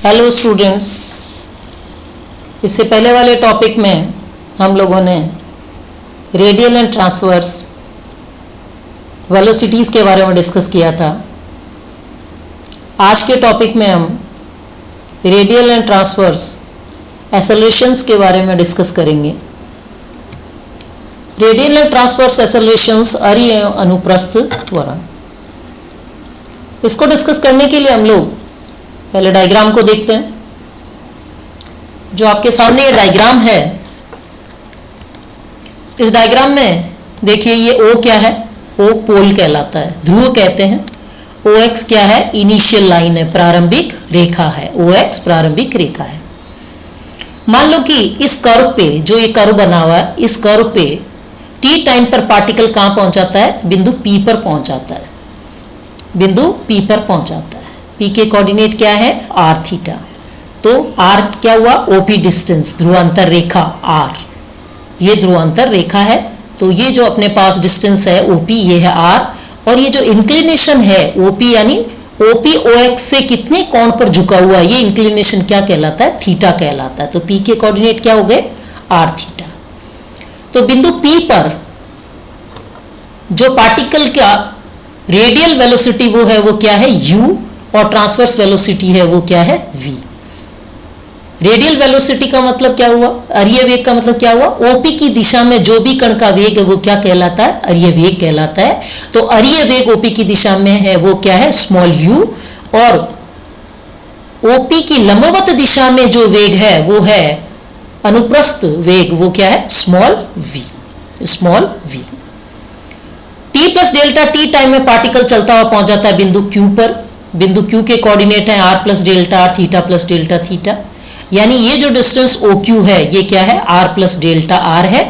Hello students, इससे पहले वाले टॉपिक में हम लोगों ने रेडियल एंड ट्रांसवर्स वेलोसिटीज़ के बारे में डिस्कस किया था। आज के टॉपिक में हम रेडियल एंड ट्रांसवर्स एक्सेलरेशंस के बारे में डिस्कस करेंगे। रेडियल एंड ट्रांसवर्स एक्सेलरेशंस अरि एवं अनुप्रस्थ त्वरण, इसको डिस्कस करने के लिए हम लोग पहले डायग्राम को देखते हैं। जो आपके सामने ये डायग्राम है, इस डायग्राम में देखिए ये O क्या है, O पोल कहलाता है, ध्रुव कहते हैं। OX क्या है, इनिशियल लाइन है, प्रारंभिक रेखा है। OX प्रारंभिक रेखा है। मान लो कि इस कर्व पे, जो ये कर्व बना हुआ है, इस कर्व पे t टाइम पर पार्टिकल कहां पहुंच जाता है, बिंदु P पर पहुंच जाता है, बिंदु P पर पहुंच जाता है। P के कोऑर्डिनेट क्या है, r थीटा। तो r क्या हुआ, OP डिस्टेंस, ध्रुवांतर रेखा r, ये ध्रुवांतर रेखा है। तो ये जो अपने पास डिस्टेंस है OP, ये है r, और ये जो इंक्लिनेशन है OP यानी OP OX से कितने कोण पर झुका हुआ है, ये इंक्लिनेशन क्या कहलाता है, थीटा कहलाता है। तो P के कोऑर्डिनेट क्या हो गए, r थीटा। तो बिंदु P पर जो पार्टिकल का रेडियल वेलोसिटी वो है, वो क्या है, u, और ट्रांसवर्स वेलोसिटी है वो क्या है, v। रेडियल वेलोसिटी का मतलब क्या हुआ, अरीय वेग का मतलब क्या हुआ, OP की दिशा में जो भी कण का वेग है वो क्या कहलाता है, अरीय वेग कहलाता है। तो अरीय वेग OP की दिशा में है वो क्या है, स्मॉल u, और OP की लंबवत दिशा में जो वेग है वो है अनुप्रस्थ वेग, वो क्या है, small v, small v। t plus delta t time में पार्टिकल चलता हुआ पहुंच जाता है बिंदु Q पर। बिंदु Q के कोऑर्डिनेट है r plus delta r, theta plus delta theta. यानी ये जो डिस्टेंस OQ है ये क्या है, r प्लस डेल्टा r है,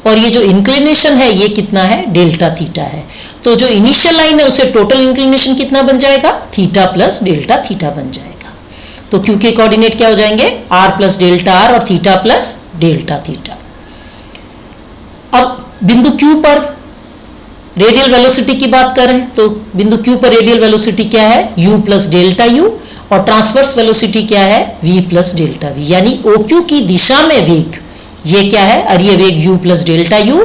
और ये जो इंक्लिनेशन है ये कितना है, डेल्टा थीटा है। तो जो इनिशियल लाइन है उसे टोटल इंक्लिनेशन कितना बन जाएगा, थीटा प्लस डेल्टा थीटा बन जाएगा। तो Q के कोऑर्डिनेट क्या हो जाएंगे, r प्लस डेल्टा r और थीटा प्लस डेल्टा थीटा। अब बिंदु Q पर रेडियल वेलोसिटी की बात करें तो बिंदु Q पर रेडियल वेलोसिटी क्या है, u प्लस डेल्टा u, और ट्रांसवर्स वेलोसिटी क्या है, v प्लस डेल्टा v। यानी OQ की दिशा में वेग ये क्या है, अरीय वेग u प्लस डेल्टा u,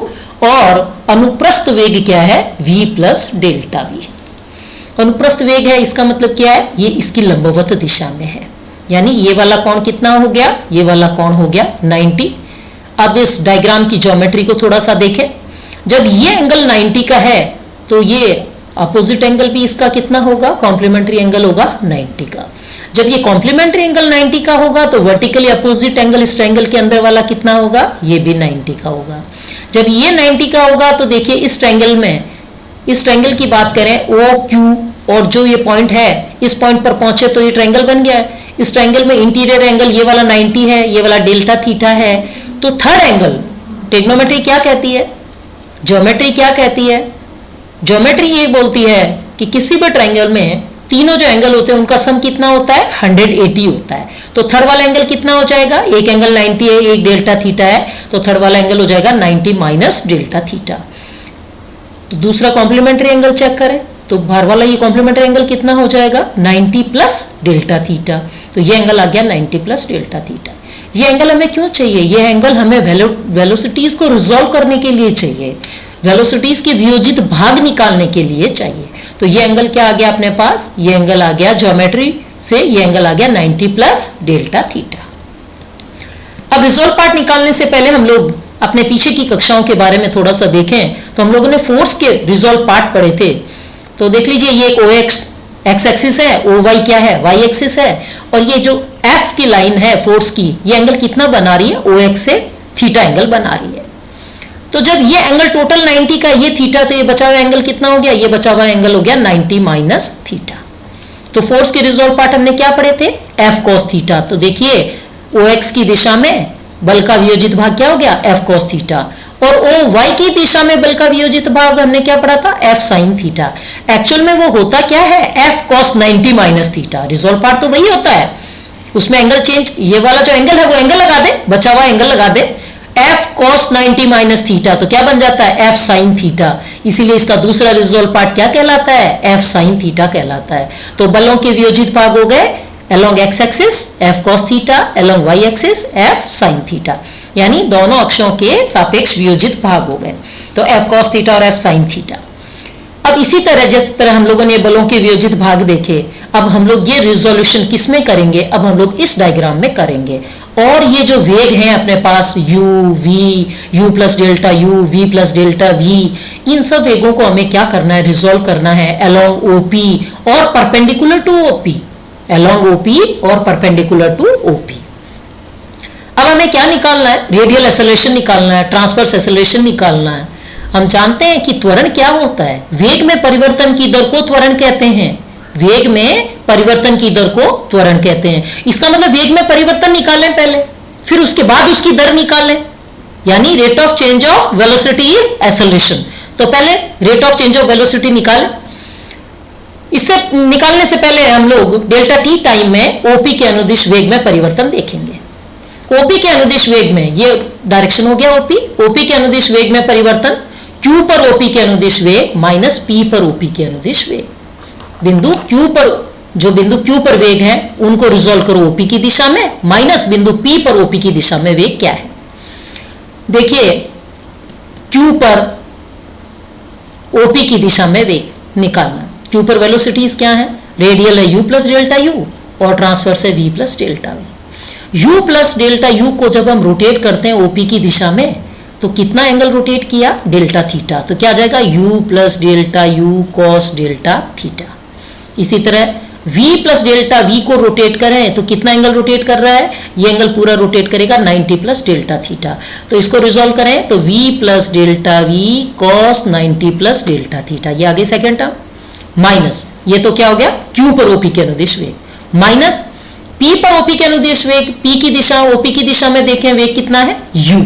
और अनुप्रस्थ वेग क्या है, v प्लस डेल्टा v। अनुप्रस्थ वेग है, इसका मतलब क्या है, ये इसकी लंबवत दिशा में है। यानी ये वाला कोण कितना हो गया, ये वाला कोण हो गया 90। अब इस डायग्राम की ज्योमेट्री को थोड़ा सा देखें। जब ये एंगल 90 का है तो ये अपोजिट एंगल भी इसका कितना होगा, कॉम्प्लीमेंट्री एंगल होगा 90 का। जब ये कॉम्प्लीमेंट्री एंगल 90 का होगा तो वर्टिकली अपोजिट एंगल इस ट्रायंगल के अंदर वाला कितना होगा, ये भी 90 का होगा। जब ये 90 का होगा तो देखिए इस ट्रायंगल में, इस ट्रायंगल की बात करें OQ, और जो ये पॉइंट है इस पॉइंट पर पहुंचे तो ये ट्रायंगल बन गया है। इस ट्रायंगल में इंटीरियर एंगल ये वाला 90 है, ये वाला डेल्टा थीटा है। तो थर्ड एंगल, ट्रिग्नोमेट्री क्या कहती है, ज्योमेट्री क्या कहती है, ज्योमेट्री ये बोलती है कि किसी भी ट्रायंगल में तीनों जो एंगल होते हैं उनका सम कितना होता है, 180 होता है। तो थर्ड वाला एंगल कितना हो जाएगा, एक एंगल 90 है, एक डेल्टा थीटा है, तो थर्ड वाला एंगल हो जाएगा 90 माइनस डेल्टा थीटा। तो दूसरा कॉम्प्लीमेंट्री एंगल चेक करें तो बाहर वाला ये कॉम्प्लीमेंट्री एंगल कितना हो जाएगा, 90 प्लस डेल्टा थीटा। तो ये एंगल आ गया 90 प्लस डेल्टा थीटा। ये एंगल हमें क्यों चाहिए, ये एंगल हमें वेलोसिटीज को रिजॉल्व करने के लिए चाहिए, वेलोसिटीज के वियोजित भाग निकालने के लिए चाहिए। तो ये एंगल क्या आ गया अपने पास, ये एंगल आ गया ज्योमेट्री से, ये एंगल आ गया 90 प्लस डेल्टा थीटा। अब रिजॉल्व पार्ट निकालने से पहले हम लोग अपने पीछे की कक्षाओं के बारे में थोड़ा सा देखें तो हम लोगों ने फोर्स के रिजॉल्व पार्ट पढ़े थे। तो देख लीजिए ये एक OX एक्स एक्सिस है, OY क्या है, वाई एक्सिस है, और ये जो F की लाइन है फोर्स की, ये एंगल कितना बना रही है, OX से थीटा एंगल बना रही है। तो जब ये एंगल टोटल 90 का, ये थीटा, तो ये बचा हुआ एंगल कितना हो गया, ये बचा हुआ एंगल हो गया 90 माइनस थीटा। तो फोर्स के रिजॉल्व पार्ट हमने क्या पढ़े थे, F cos थीटा। तो देखिए OX की दिशा में बल का वियोजित भाग क्या हो गया, F cos थीटा, और OY की दिशा में बल का वियोजित भाग हमने क्या पढ़ा था, F sin थीटा। एक्चुअल में वो होता क्या है, F cos 90 minus theta. Resolve part तो वही होता है, उसमें एंगल चेंज, ये वाला जो एंगल है वो एंगल लगा दे, बचा हुआ एंगल लगा दे, F cos 90 माइनस थीटा, तो क्या बन जाता है, F sin थीटा। इसीलिए इसका दूसरा रिजॉल्व पार्ट क्या कहलाता है, F sin थीटा कहलाता है। तो बलों के वियोजित भाग हो गए along x axis f cos theta, along y axis f sin theta, यानी दोनों अक्षों के सापेक्ष वियोजित भाग हो गए, तो f cos थीटा और f sin थीटा। अब इसी तरह जिस तरह हम लोगों ने बलों के वियोजित भाग देखे, अब हम लोग ये रिजोल्यूशन किस में करेंगे, अब हम लोग इस डायग्राम में करेंगे। और ये जो वेग हैं अपने पास u, v, u plus delta u, v plus delta v, इन सब वेगों को हमें क्या करना है, रिजोल्व करना है along OP और perpendicular to OP, along OP और परपेंडिकुलर टू OP। अब हमें क्या निकालना है, रेडियल एक्सेलरेशन निकालना है, ट्रांसवर्स एक्सेलरेशन निकालना है। हम जानते हैं कि त्वरण क्या होता है, वेग में परिवर्तन की दर को त्वरण कहते हैं, वेग में परिवर्तन की दर को त्वरण कहते हैं। इसका मतलब वेग में परिवर्तन निकालें पहले, फिर उसके बाद उसकी दर निकालें, यानी rate of change of velocity is acceleration. तो पहले rate of change of velocity निकालें। इससे निकालने से पहले हम लोग डेल्टा टी टाइम में ओपी के अनुदिश वेग में परिवर्तन देखेंगे। ओपी के अनुदिश वेग में, ये डायरेक्शन हो गया ओपी, ओपी के अनुदिश वेग में परिवर्तन, क्यू पर ओपी के अनुदिश वेग माइनस पी पर ओपी के अनुदिश वेग। बिंदु क्यू पर, जो बिंदु क्यू पर वेग है उनको रिजोल्व करो ओपी की दिशा में, माइनस बिंदु पी पर ओपी की दिशा में वेग क्या है। देखिए क्यू पर ओपी की दिशा में वेग निकालना, क्यू पर वेलोसिटीज क्या है, रेडियल है u प्लस डेल्टा u और ट्रांसवर्स है v plus delta v। u plus delta u को जब हम रोटेट करते हैं ओपी की दिशा में तो कितना एंगल रोटेट किया, डेल्टा थीटा, तो क्या आ जाएगा u plus delta u cos delta theta. इसी तरह v प्लस डेल्टा v को रोटेट करें तो कितना एंगल रोटेट कर रहा है, ये एंगल पूरा रोटेट करेगा 90 प्लस डेल्टा थीटा। तो इसको रिजोल्व करें तो v plus delta v cos 90 plus delta theta, ये आगे सेकेंड टर्म, माइनस ये तो क्या हो गया q पर OP के अनुदिश वेग, माइनस p पर OP के अनुदिश वेग, p की दिशा OP की दिशा में देखें वेग कितना है u,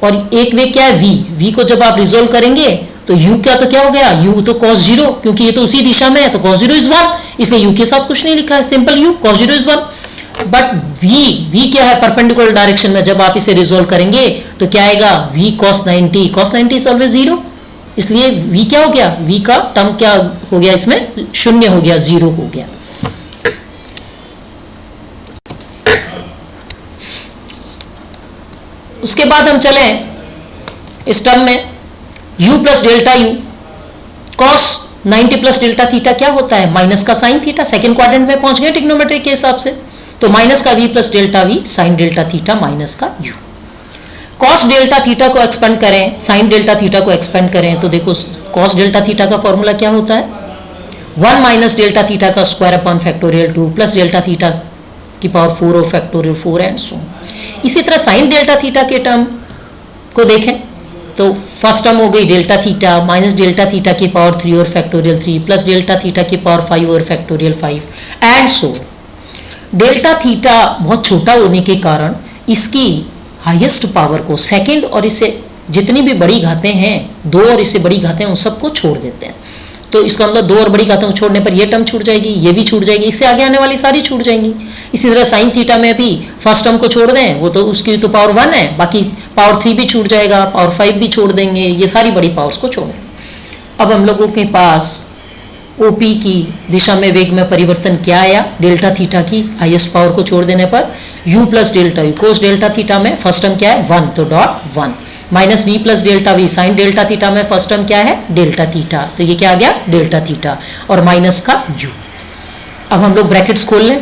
और एक वेग क्या है v, v को जब आप रिजोल्व करेंगे तो u क्या, तो क्या हो गया u तो cos 0, क्योंकि ये तो उसी दिशा में है तो cos 0 इज 1, इसलिए u के साथ कुछ नहीं लिखा है, simple u cos 0 is 1। But v क्या है, परपेंडिकुलर डायरेक्शन में जब आप इसे रिजोल्व करेंगे तो क्या आएगा v cos 90, cos 90 is always 0, इसलिए v क्या हो गया, v का टर्म क्या हो गया, इसमें शून्य हो गया, 0 हो गया। उसके बाद हम चले इस टर्म में u plus delta u cos 90 plus delta theta क्या होता है, माइनस का साइन थीटा, सेकेंड क्वाड्रेंट में पहुंच गए ट्रिग्नोमेट्री के हिसाब से, तो माइनस का v plus delta v sign delta theta minus का u। cos डेल्टा थीटा को एक्सपेंड करें, साइन डेल्टा थीटा को एक्सपेंड करें तो देखो cos डेल्टा थीटा का फॉर्मूला क्या होता है, 1 माइनस डेल्टा थीटा का square upon factorial 2 plus delta theta की पावर 4 और फैक्टोरियल 4 एंड सो। इसी तरह साइन डेल्टा थीटा के टर्म को देखें तो फर्स्ट टर्म हो गई delta theta minus delta theta की पावर 3 और फैक्टोरियल 3 प्लस डेल्टा थीटा की पावर 5 और factorial 5 and so. Delta theta बहुत छोटा होने के कारण इसकी हाईएस्ट पावर को सेकंड और इससे जितनी भी बड़ी घातें हैं, 2 और इससे बड़ी घातें, उन सबको छोड़ देते हैं। तो इसका मतलब 2 और बड़ी घातों को छोड़ने पर ये टर्म छूट जाएगी, ये भी छूट जाएगी, इससे आगे आने वाली सारी छूट जाएंगी। इसी तरह साइन थीटा में भी फर्स्ट टर्म को छोड़ दें, वो तो उसकी तो पावर 1 है, बाकी पावर 3 भी छूट जाएगा, पावर 5 भी छोड़ देंगे, ये सारी बड़ी पावर्स को छोड़ देंगे। अब हम लोगों के पास OP की दिशा में वेग में परिवर्तन क्या आया, डेल्टा थीटा की हाईएस्ट पावर को छोड़ देने पर u प्लस डेल्टा u कोस डेल्टा थीटा में फर्स्ट टर्म क्या है 1, तो dot 1 minus v plus delta v sign delta theta में फर्स्ट टर्म क्या है डेल्टा थीटा, तो ये क्या आ गया डेल्टा थीटा और माइनस का u। अब हम लोग ब्रैकेट्स खोल लें,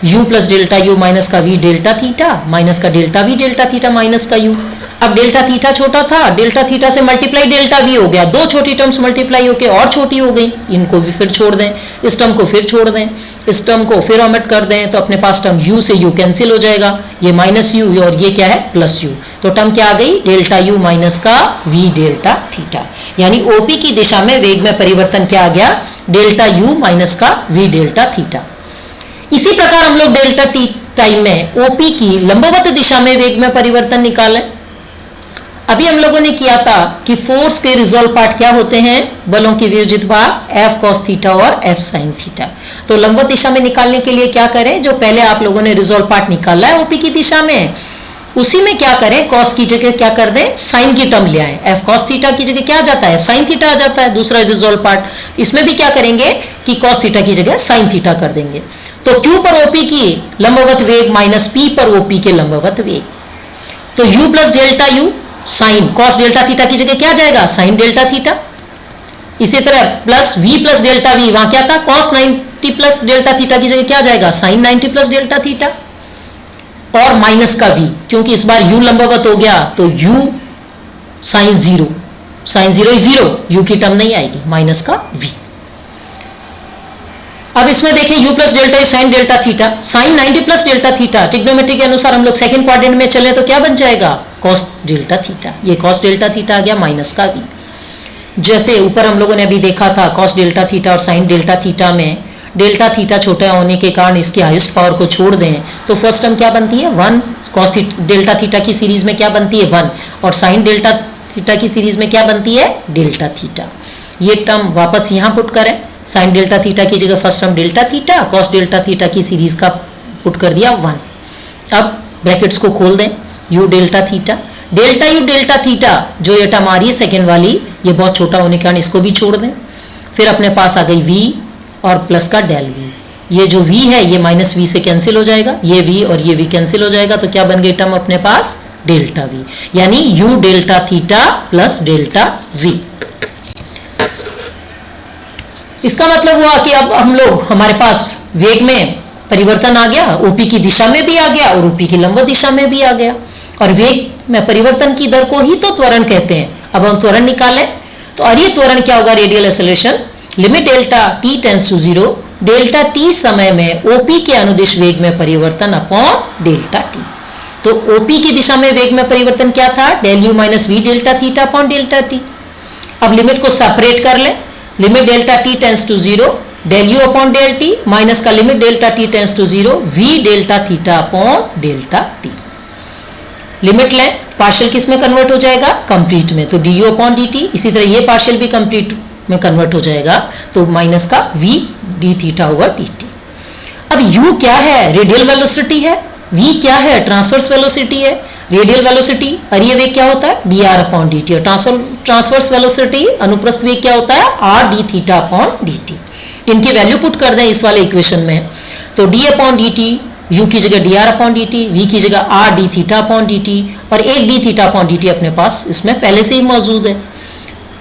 u plus delta u minus का v डेल्टा थीटा माइनस का delta v delta theta minus का u। अब डेल्टा थीटा छोटा था, डेल्टा थीटा से मल्टीप्लाई डेल्टा v हो गया, 2 छोटी टर्म्स मल्टीप्लाई होके और छोटी हो गई, इनको भी फिर छोड़ दें, इस टर्म को फिर छोड़ दें, इस टर्म को फिर ओमिट कर दें, तो अपने पास टर्म u से u कैंसिल हो जाएगा, ये माइनस u और ये क्या है प्लस u, तो टर्म क्या आ गई डेल्टा u माइनस का v डेल्टा थीटा, यानी OP की दिशा में वेग में परिवर्तन क्या आ गया डेल्टा u माइनस का v डेल्टा थीटा। इसी प्रकार हम लोग डेल्टा t टाइम में OP की लंबवत दिशा में वेग में परिवर्तन निकालें। अभी हम लोगों ने किया था कि फोर्स के रिजोल्व पार्ट क्या होते हैं, बलों की वियोजित भाग f cos थीटा और f sin थीटा। तो लंबवत दिशा में निकालने के लिए क्या करें, जो पहले आप लोगों ने रिजोल्व पार्ट निकाला है OP की दिशा में, उसी में क्या करें cos की जगह क्या कर दें sin की टर्म ले आए, f cos थीटा की जगह क्या आ जाता है f sin थीटा आ जाता है, दूसरा रिजोल्व पार्ट। इसमें भी क्या करेंगे कि cos थीटा की जगह sin थीटा कर देंगे। तो Q पर OP की लंबवत वेग माइनस P पर OP के लंबवत वेग, तो U plus delta U sine cos delta theta की जगह क्या जाएगा, साइन डेल्टा थीटा। इसी तरह plus V plus delta V, वहां क्या था, कॉस 90 प्लस डेल्टा थीटा की जगह क्या जाएगा, साइन 90 प्लस डेल्टा थीटा, और माइनस का V, क्योंकि इस बार U लंबवत हो गया तो U sine 0, sine 0 is 0, U की टर्म नहीं आएगी, माइनस का V। अब इसमें देखें U plus delta sine delta theta, sine 90 plus delta theta, trigonometry के अनुसार हम लोग सेकंड क्वाड्रेंट में चले तो क्या बन जाएगा, कॉस डेल्टा थीटा। ये कॉस डेल्टा थीटा आ गया माइनस का V। जैसे ऊपर हम लोगों ने अभी देखा था कॉस डेल्टा थीटा और साइन डेल्टा थीटा में डेल्टा थीटा छोटा होने के कारण इसकी हाईएस्ट पावर को छोड़ दें तो फर्स्ट टर्म क्या बनती है 1, कॉस डेल्टा थीटा की सीरीज में क्या बनती है 1, और साइन डेल्टा थीटा की सीरीज में क्या बनती है डेल्टा थीटा। ये टर्म वापस यहाँ पुट करें, साइन डेल्टा थीटा की जगह first term delta theta, cos delta theta की सीरीज का पुट कर दिया 1। अब ब्रैकेट्स को खोल दें, you delta theta, delta U delta theta, जो ये टर्म आ रही है सेकेंड वाली, ये बहुत छोटा होने के कारण इसको भी छोड़ दें। फिर अपने पास आ गई v और प्लस का डेल v, ये जो v है ये माइनस v से कैंसिल हो जाएगा, ये v और ये v कैंसिल हो जाएगा, तो क्या बन गई टर्म अपने पास डेल्टा v, यानी u delta theta plus delta v। इसका मतलब हुआ कि अब हम लोग हमारे पास वेग में परिवर्तन आ गया, ओपी की दिशा में भी आ गया और ओपी की लंबवत दिशा में भी आ गया, और वेग में परिवर्तन की दर को ही तो त्वरण कहते हैं। अब हम त्वरण निकालें तो और ये त्वरण क्या होगा, radial acceleration limit delta t tends to 0, delta t समय में ओपी के अनुदिश वेग में परिवर्तन अपॉन डेल्टा t। तो ओपी की दिशा में वेग में परिवर्तन क्या था, del u minus v delta theta upon delta t। अब लिमिट को सेपरेट कर लें, limit delta t tends to 0 del u upon del t minus का limit delta t tends to 0 v delta theta upon delta t। Limit लें, partial किस में convert हो जाएगा, कंप्लीट में, तो D you upon d T. इसी तरह ये पार्शियल भी कंप्लीट में कन्वर्ट हो जाएगा, तो माइनस का v D theta over d T. अब u क्या है, रेडियल वेलोसिटी है, v क्या है, ट्रांसवर्स वेलोसिटी है। रेडियल वेलोसिटी अरिय वेग क्या होता है, d r upon d t, और ट्रांसवर्स वेलोसिटी अनुप्रस्थ वेग क्या होता है, r d theta upon d t. इनकी वैल्यू पुट कर दें इस वाले इक्वेशन में, तो d upon d t, u की जगह d r upon d t, v की जगह r d theta upon d t, और एक d theta upon d T अपने पास इसमें पहले से ही मौजूद है।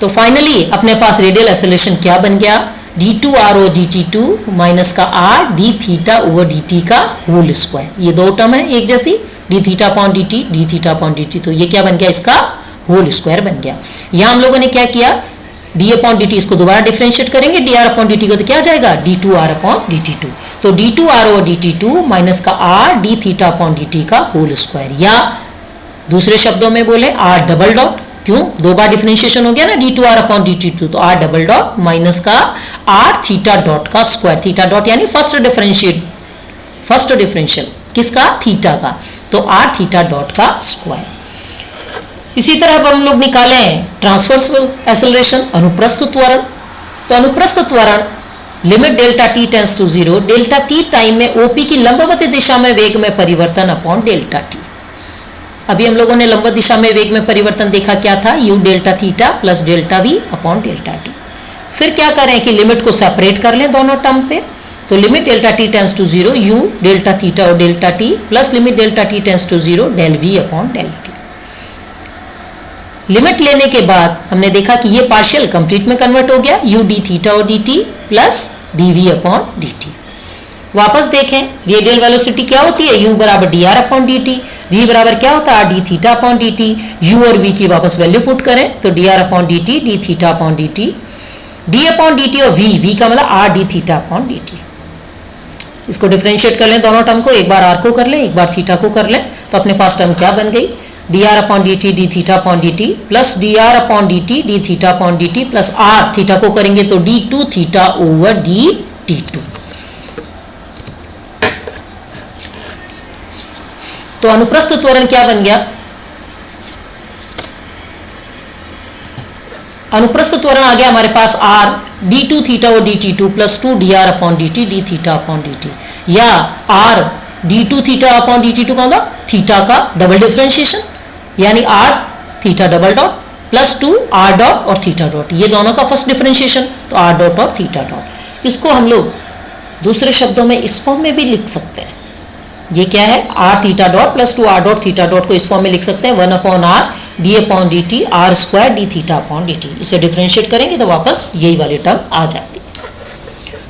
तो फाइनली अपने पास रेडियल एक्सेलरेशन क्या बन गया, d two r o d t two minus का r d theta over d t का होल स्क्वायर। ये दो टर्म है एक जैसी, d theta upon d t, d theta upon d t, तो ये क्या बन गया, इसका होल स्क्वायर बन गया। यहाँ हम लोगों ने क्या किया, डी अपॉन डी टी इसको दोबारा डिफरेंशिएट करेंगे, d r upon d t को तो क्या जाएगा, d two r upon d t two, तो d two r o d t two minus का r d theta upon d t का होल स्क्वायर, या दूसरे शब्दों में बोले आर डबल डॉट, क्यों दो बार डिफरेंशिएशन हो गया ना, d two r upon d t two, तो आर डबल डॉट माइनस का आर थीटा डॉट का स्क्वायर, थीटा डॉट यानी फर्स्ट डिफरेंशियल किसका, थीटा का, तो आर थीटा डॉट का स्क्वायर। इसी तरह अब हम लोग निकालें ट्रांसवर्स एक्सेलरेशन, अनुप्रस्थ त्वरण। तो अनुप्रस्थ त्वरण limit delta t tends to 0, delta t time में ओपी की लंबवत दिशा में वेग में परिवर्तन अपॉन डेल्टा t। अभी हम लोगों ने लंबवत दिशा में वेग में परिवर्तन देखा क्या था, u delta theta plus delta v upon delta t। फिर क्या करें कि लिमिट को सेपरेट कर लें दोनों टर्म पे, तो limit delta t tends to 0 u delta theta और delta t plus limit delta t tends to 0 del v upon del t। Limit लेने के बाद हमने देखा कि ये पार्शियल कंप्लीट में कन्वर्ट हो गया, u डी थीटा और d t plus d v upon d t. वापस देखें रेडियल वेलोसिटी क्या होती है, u बराबर d r upon d t, v बराबर क्या होता है, d theta upon d t. u और v की वापस वैल्यू पुट करें तो d r upon d t, d theta upon d t, d upon d t और v का मतलब r d theta upon d T. इसको डिफरेंशिएट कर लें दोनों टर्म को, एक बार r को कर लें एक बार थीटा को कर लें, तो अपने पास टर्म क्या बन गई, d r upon d t d theta upon d t plus d r upon d t d theta upon d t plus r theta को करेंगे तो d two theta over d t two. तो अनुप्रस्थ त्वरण क्या बन गया, अनुप्रस्थ त्वरण आ गया हमारे पास आर डी टू थीटा और d t two plus two d r upon d t d theta upon d t, या r d two theta upon d t two का मतलब थीटा का डबल डिफरेंशिएशन यानी r theta double dot plus two r dot और theta dot, ये दोनों का first differentiation, तो आर डॉट और थीटा डॉट। इसको हम लोग दूसरे शब्दों में इस फॉर्म में भी लिख सकते हैं, ये क्या है r theta dot plus 2 r dot theta dot को इस फॉर्म में लिख सकते हैं 1 upon r d upon d t r square d theta upon d t. इसे डिफरेंशिएट करेंगे तो वापस यही वाली टर्म आ जाती है।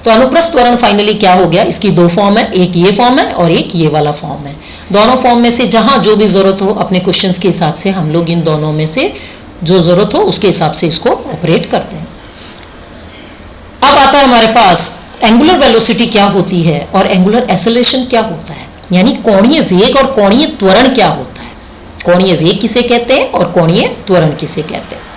तो अनुप्रस्थ त्वरण फाइनली क्या हो गया, इसकी दो फॉर्म है, एक ये फॉर्म है और एक ये वाला फॉर्म है। दोनों फॉर्म में से जहां जो भी जरूरत हो अपने क्वेश्चंस के हिसाब से हम लोग इन दोनों में से जो जरूरत हो उसके हिसाब से इसको ऑपरेट करते हैं। अब आता है हमारे पास एंगुलर वेलोसिटी क्या होती है और एंगुलर एक्सेलरेशन क्या होता है, यानी कोणीय वेग और कोणीय त्वरण क्या होता है। कोणीय वेग किसे कहते हैं और कोणीय त्वरण किसे कहते हैं।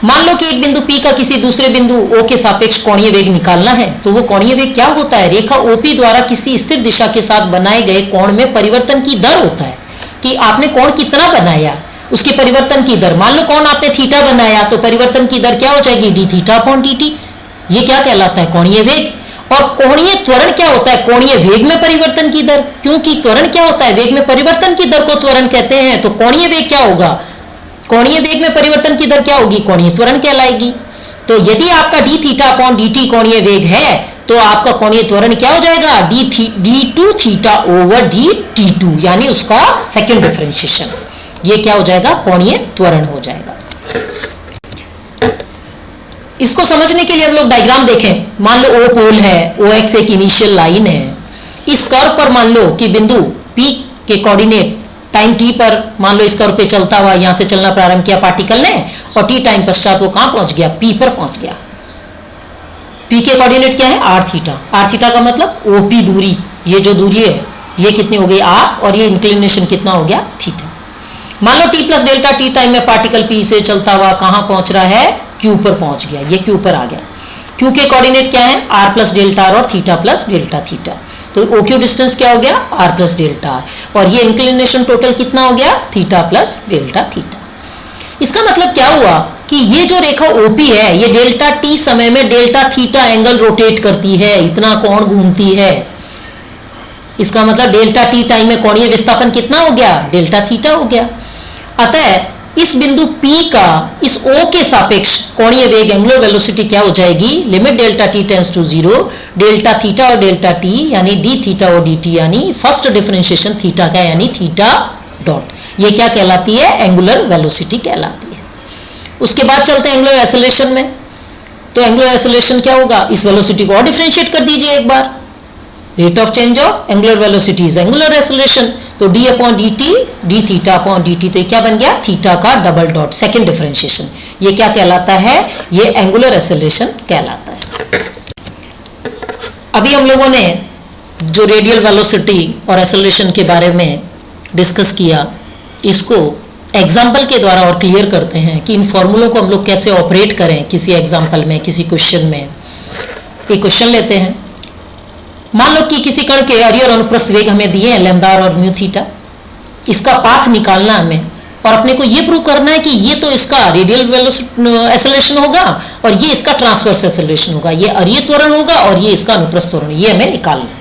मान लो कि एक बिंदु P का किसी दूसरे बिंदु O के सापेक्ष कोणीय वेग निकालना है, तो वो कोणीय वेग क्या होता है, रेखा OP द्वारा किसी स्थिर दिशा के साथ बनाए गए कोण में परिवर्तन की दर होता है कि आपने कोण कितना बनाया, उसके परिवर्तन की दर। मान लो कोण आपने थीटा बनाया तो परिवर्तन की दर क्या हो जाएगी D theta upon d T. ये क्या कहलाता है कोणीय वेग। और कोणीय त्वरण क्या होता है, कोणीय वेग में परिवर्तन की दर। क्योंकि त्वरण क्या होता है, वेग में परिवर्तन की दर को त्वरण कहते हैं, तो कोणीय वेग क्या होगा, कोणीय वेग में परिवर्तन की दर क्या होगी, कोणीय त्वरण कहलाएगी। तो यदि आपका D theta upon d T कोणीय वेग है तो आपका कोणीय त्वरण क्या हो जाएगा d two theta over d t two, यानी उसका सेकंड डिफरेंशिएशन, ये क्या हो जाएगा कोणीय त्वरण हो जाएगा। इसको समझने के लिए हम लोग डायग्राम देखें। मान लो ओ पोल है, ओ एक्स एक इनिशियल लाइन है, इस कर्व पर मान लो कि बिंदु P के कोऑर्डिनेट टाइम t पर मान लो इस कर्व पे चलता हुआ यहां से चलना प्रारंभ किया पार्टिकल ने और t टाइम पश्चात वो कहां पहुंच गया, P पर पहुंच गया। P के कोऑर्डिनेट क्या है आर थीटा। आर थीटा का मतलब OP दूरी, ये जो दूरी है ये कितनी हो गई r और ये इंक्लिनेशन कितना हो गया थीटा। मान लो t plus delta T time में पार्टिकल P से चलता हुआ कहां पहुंच रहा है, Q पर पहुंच गया, ये Q पर आ गया। Q के कोऑर्डिनेट क्या है r प्लस डेल्टा और थीटा प्लस डेल्टा थीटा। तो OQ डिस्टेंस क्या हो गया r प्लस डेल्टा r और ये इंक्लिनेशन टोटल कितना हो गया थीटा प्लस डेल्टा थीटा। इसका मतलब क्या हुआ कि ये जो रेखा OP है ये डेल्टा t समय में डेल्टा थीटा एंगल रोटेट करती है, इतना कोण घूमती है। इसका मतलब डेल्टा t टाइम में कोणीय विस्थापन कितना हो गया डेल्टा थीटा हो गया। अतः इस बिंदु P का इस O के सापेक्ष कोणीय वेग एंगुलर वेलोसिटी क्या हो जाएगी, limit delta t tends to 0 delta theta और डेल्टा t यानी डी थीटा और डी टी, यानी फर्स्ट डिफरेंशिएशन थीटा का यानी थीटा डॉट, ये क्या कहलाती है एंगुलर वेलोसिटी कहलाती है। उसके बाद चलते हैं एंगुलर एक्सेलरेशन में। तो एंगुलर एक्सेलरेशन क्या होगा, इस वेलोसिटी को और डिफरेंशिएट कर दीजिए एक बार। Rate of change of angular velocity is angular acceleration, तो d upon d t d theta upon d t, तो क्या बन गया थीटा का डबल डॉट सेकंड डिफरेंशिएशन। ये क्या कहलाता है, ये एंगुलर एक्सेलरेशन कहलाता है। अभी हम लोगों ने जो रेडियल वेलोसिटी और एक्सेलरेशन के बारे में डिस्कस किया, इसको एग्जाम्पल के द्वारा और क्लियर करते हैं कि इन फॉर्मूलों को हम लोग कैसे ऑपरेट करें किसी एग्जाम्पल में, किसी क्वेश्चन में। एक क्वेश्चन लेते हैं। मान लो कि किसी कण के एरिया और अनुप्रस्थ वेग हमें दिए हैं लैम्डा और म्यू थीटा, इसका पाथ निकालना हमें और अपने को ये प्रूव करना है कि ये तो इसका रेडियल एक्सेलरेशन होगा और ये इसका ट्रांसवर्स एक्सेलरेशन होगा, ये अरीय त्वरण होगा और ये इसका अनुप्रस्थ त्वरण, ये हमें निकालना है।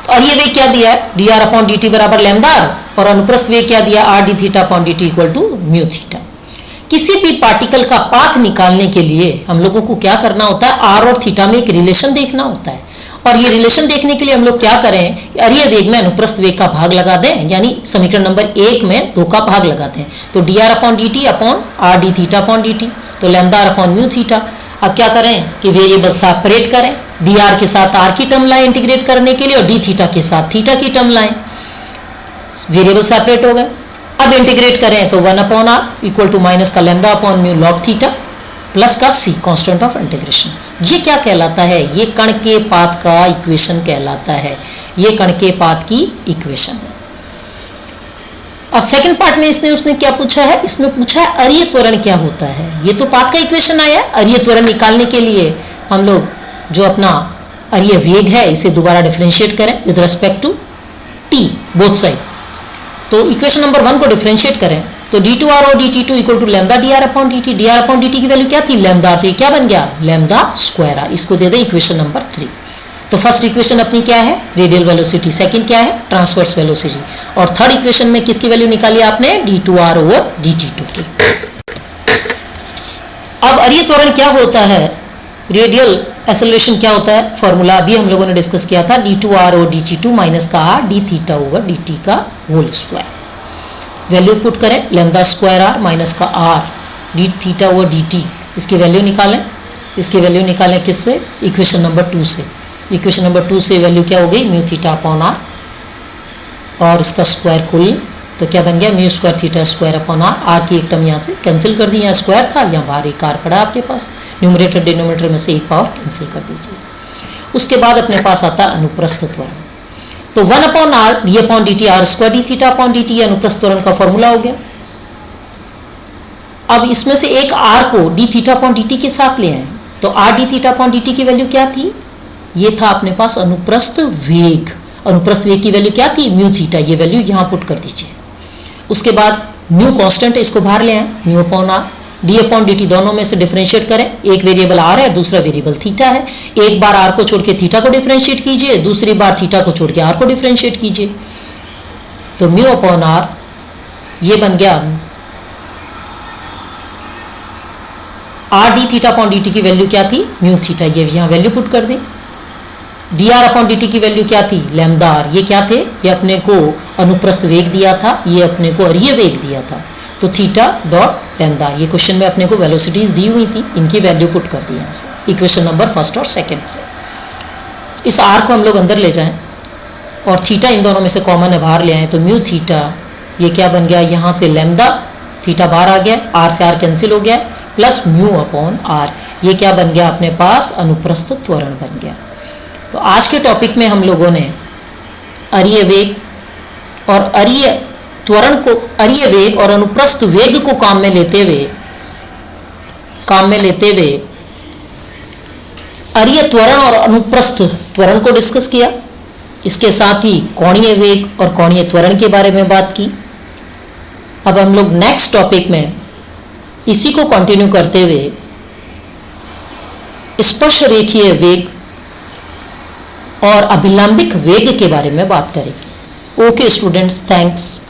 तो अरीय वेग क्या दिया है d r upon d t बराबर लैम्डा और अनुप्रस्थ वेग क्या दिया r d theta upon d t equal to mu theta. किसी भी पार्टिकल का पाथ निकालने के लिए हम लोगों को क्या करना होता है, आर और थीटा में एक रिलेशन देखना होता है। और ये रिलेशन देखने के लिए हम लोग क्या करें, अरीय वेग में अनुप्रस्थ वेग का भाग लगा दें, यानी समीकरण नंबर 1 में 2 का भाग लगाते हैं। तो d r upon d t upon r d theta upon d t, तो lambda r upon mu theta. अब क्या करें कि वेरिएबल सेपरेट करें, डी आर के साथ आर की टर्म लाएं इंटीग्रेट करने के लिए और डी थीटा के साथ थीटा की टर्म लाएं, वेरिएबल सेपरेट हो गए। अब इंटीग्रेट करें तो 1 upon r equal to minus का lambda upon mu log theta plus का सी कांस्टेंट ऑफ इंटीग्रेशन। ये क्या कहलाता है, ये कण के पाथ का इक्वेशन कहलाता है, ये कण के पाथ की इक्वेशन है। अब सेकंड पार्ट में उसने क्या पूछा है, इसमें पूछा है अरीय त्वरण क्या होता है। ये तो पाथ का इक्वेशन आया, अरीय त्वरण निकालने के लिए हम लोग जो अपना अरीय वेग है इसे दोबारा डिफरेंशिएट करें with respect to t both side. तो इक्वेशन नंबर 1 को डिफरेंशिएट करें तो d2r और dt2 equal to lambda dr upon dt। dr upon dt की वैल्यू क्या थी लैम्डा, तो ये क्या बन गया लैम्डा स्क्वायर r। इसको दे दें इक्वेशन नंबर 3। तो फर्स्ट इक्वेशन अपनी क्या है रेडियल वेलोसिटी, सेकंड क्या है ट्रांसवर्स वेलोसिटी और थर्ड इक्वेशन में किसकी वैल्यू निकाली आपने d2r ओवर dt2 की। अब अरीय त्वरण क्या होता है रेडियल एक्सेलरेशन क्या होता है, फॉर्मूला अभी हम लोगों ने डिस्कस किया था, d2r और dt2 माइनस का r d theta over dt का होल स्क्वायर। वैल्यू पुट करें, लैम्डा स्क्वायर r माइनस का r d theta over dt, इसकी वैल्यू निकालें। इसकी वैल्यू निकालें किससे, इक्वेशन नंबर 2 से। इक्वेशन नंबर 2 से वैल्यू क्या हो गई, म्यू थीटा अपॉन r, और इसका स्क्वायर खोल तो क्या बन गया, mu square theta square upon r की एक टर्म यहाँ से कैंसिल कर दी, यहाँ स्क्वायर था, यहाँ बाहर एक r पड़ा आपके पास, न्यूमरेटर डिनोमिनेटर में से एक पावर कैंसिल कर दीजिए। उसके बाद अपने पास आता है अनुप्रस्थ त्वरण। तो 1 upon r d upon dt r square d theta upon dt अनुप्रस्थ त्वरण का फॉर्मूला हो गया। अब इसमें से एक r को d थीटा अपॉन dt के साथ ले आए, तो r d theta upon dt की वैल्यू क्या थी, ये था अपने पास अनुप्रस्थ वेग। अनुप्रस्थ वेग की वैल्यू क्या थी, म्यू थीटा, ये वैल्यू यहाँ पुट कर दीजिए। उसके बाद म्यू कांस्टेंट है, इसको बाहर ले आए, mu upon r d upon dt दोनों में से डिफरेंशिएट करें, एक वेरिएबल r है, दूसरा वेरिएबल थीटा है। एक बार r को छोड़ के थीटा को डिफरेंशिएट कीजिए, दूसरी बार थीटा को छोड़ के r को डिफरेंशिएट कीजिए। तो म्यू अपॉन r ये बन गया, r d theta upon dt की वैल्यू क्या थी, म्यू थीटा, ये यहाँ वैल्यू पुट कर दें। dr अपॉन dt की वैल्यू क्या थी, लैम्डा r, ये क्या थे, ये अपने को अनुप्रस्थ वेग दिया था, ये अपने को अरीय वेग दिया था। तो थीटा डॉट लैम्डा, ये क्वेश्चन में अपने को वेलोसिटीज दी हुई थी, इनकी वैल्यू पुट कर दी यहाँ से इक्वेशन नंबर फर्स्ट और सेकंड से। इस r को हम लोग अंदर ले जाएं और थीटा इन दोनों में से कॉमन है, बाहर ले आए, तो म्यू थीटा ये क्या बन गया, यहाँ से लैम्डा, थीटा बाहर आ गया, r से r कैंसिल हो गया, प्लस म्यू अपॉन r, ये क्या बन गया अपने पास, अनुप्रस्थ त्वरण बन गया। तो आज के टॉपिक में हम लोगों ने अरीय वेग और अरीय त्वरण को, अरीय वेग और अनुप्रस्थ वेग को काम में लेते हुए अरीय त्वरण और अनुप्रस्थ त्वरण को डिस्कस किया। इसके साथ ही कोणीय वेग और कोणीय त्वरण के बारे में बात की। अब हम लोग नेक्स्ट टॉपिक में इसी को कंटिन्यू करते हुए स्पर्श रेखीय वेग और अभिलंबिक वेग के बारे में बात करेंगे। Okay students, thanks.